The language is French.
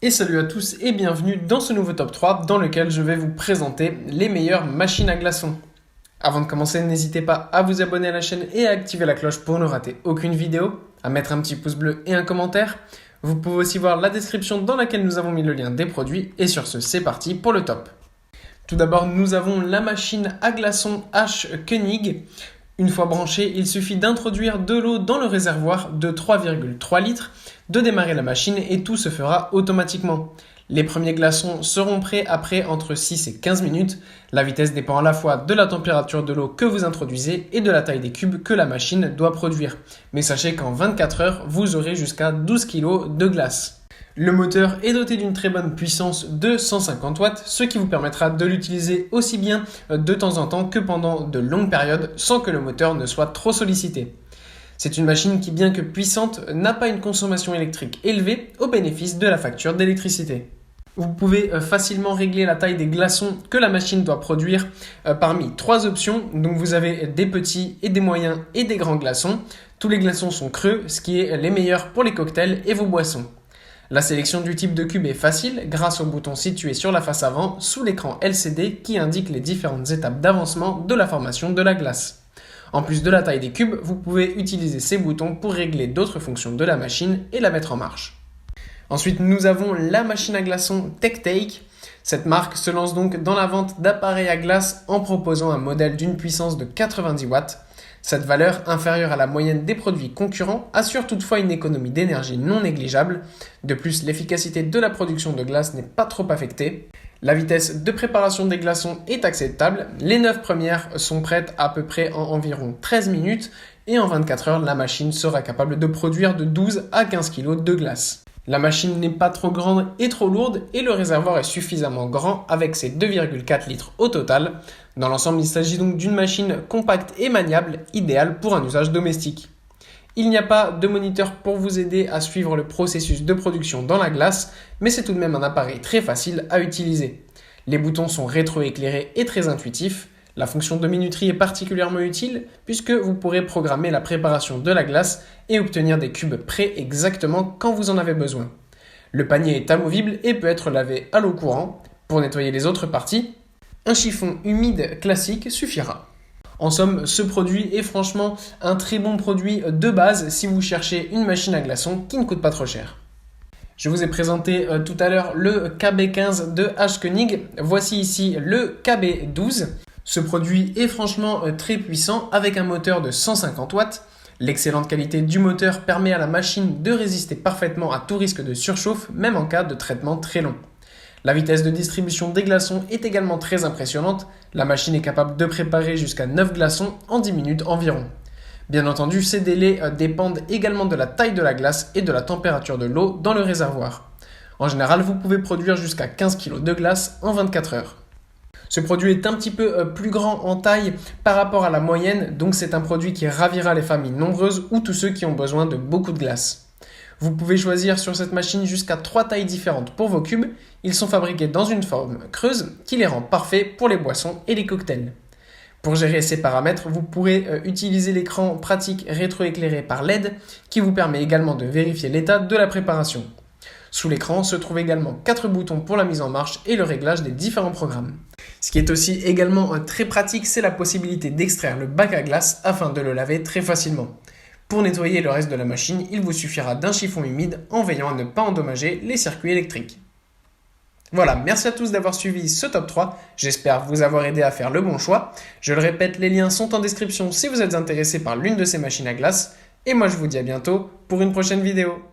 Et salut à tous et bienvenue dans ce nouveau top 3 dans lequel je vais vous présenter les meilleures machines à glaçons. Avant de commencer, n'hésitez pas à vous abonner à la chaîne et à activer la cloche pour ne rater aucune vidéo, à mettre un petit pouce bleu et un commentaire. Vous pouvez aussi voir la description dans laquelle nous avons mis le lien des produits et sur ce, c'est parti pour le top. Tout d'abord, nous avons la machine à glaçons H. Koenig. Une fois branchée, il suffit d'introduire de l'eau dans le réservoir de 3,3 litres, de démarrer la machine et tout se fera automatiquement. Les premiers glaçons seront prêts après entre 6 et 15 minutes. La vitesse dépend à la fois de la température de l'eau que vous introduisez et de la taille des cubes que la machine doit produire. Mais sachez qu'en 24 heures, vous aurez jusqu'à 12 kg de glace. Le moteur est doté d'une très bonne puissance de 150 watts, ce qui vous permettra de l'utiliser aussi bien de temps en temps que pendant de longues périodes sans que le moteur ne soit trop sollicité. C'est une machine qui, bien que puissante, n'a pas une consommation électrique élevée au bénéfice de la facture d'électricité. Vous pouvez facilement régler la taille des glaçons que la machine doit produire parmi 3 options. Donc vous avez des petits et des moyens et des grands glaçons. Tous les glaçons sont creux, ce qui est les meilleurs pour les cocktails et vos boissons. La sélection du type de cube est facile grâce au bouton situé sur la face avant sous l'écran LCD qui indique les différentes étapes d'avancement de la formation de la glace. En plus de la taille des cubes, vous pouvez utiliser ces boutons pour régler d'autres fonctions de la machine et la mettre en marche. Ensuite, nous avons la machine à glaçons TechTake. Cette marque se lance donc dans la vente d'appareils à glace en proposant un modèle d'une puissance de 90 watts. Cette valeur, inférieure à la moyenne des produits concurrents, assure toutefois une économie d'énergie non négligeable. De plus, l'efficacité de la production de glace n'est pas trop affectée. La vitesse de préparation des glaçons est acceptable. Les 9 premières sont prêtes à peu près en environ 13 minutes et en 24 heures, la machine sera capable de produire de 12 à 15 kg de glace. La machine n'est pas trop grande et trop lourde et le réservoir est suffisamment grand avec ses 2,4 litres au total. Dans l'ensemble, il s'agit donc d'une machine compacte et maniable, idéale pour un usage domestique. Il n'y a pas de moniteur pour vous aider à suivre le processus de production dans la glace, mais c'est tout de même un appareil très facile à utiliser. Les boutons sont rétroéclairés et très intuitifs. La fonction de minuterie est particulièrement utile puisque vous pourrez programmer la préparation de la glace et obtenir des cubes prêts exactement quand vous en avez besoin. Le panier est amovible et peut être lavé à l'eau courante. Pour nettoyer les autres parties, un chiffon humide classique suffira. En somme, ce produit est franchement un très bon produit de base si vous cherchez une machine à glaçons qui ne coûte pas trop cher. Je vous ai présenté tout à l'heure le KB15 de H. Koenig. Voici ici le KB12. Ce produit est franchement très puissant avec un moteur de 150 watts. L'excellente qualité du moteur permet à la machine de résister parfaitement à tout risque de surchauffe, même en cas de traitement très long. La vitesse de distribution des glaçons est également très impressionnante. La machine est capable de préparer jusqu'à 9 glaçons en 10 minutes environ. Bien entendu, ces délais dépendent également de la taille de la glace et de la température de l'eau dans le réservoir. En général, vous pouvez produire jusqu'à 15 kg de glace en 24 heures. Ce produit est un petit peu plus grand en taille par rapport à la moyenne, donc c'est un produit qui ravira les familles nombreuses ou tous ceux qui ont besoin de beaucoup de glace. Vous pouvez choisir sur cette machine jusqu'à 3 tailles différentes pour vos cubes. Ils sont fabriqués dans une forme creuse qui les rend parfaits pour les boissons et les cocktails. Pour gérer ces paramètres, vous pourrez utiliser l'écran pratique rétroéclairé par LED qui vous permet également de vérifier l'état de la préparation. Sous l'écran se trouvent également 4 boutons pour la mise en marche et le réglage des différents programmes. Ce qui est aussi également très pratique, c'est la possibilité d'extraire le bac à glace afin de le laver très facilement. Pour nettoyer le reste de la machine, il vous suffira d'un chiffon humide en veillant à ne pas endommager les circuits électriques. Voilà, merci à tous d'avoir suivi ce top 3, j'espère vous avoir aidé à faire le bon choix. Je le répète, les liens sont en description si vous êtes intéressé par l'une de ces machines à glace. Et moi je vous dis à bientôt pour une prochaine vidéo.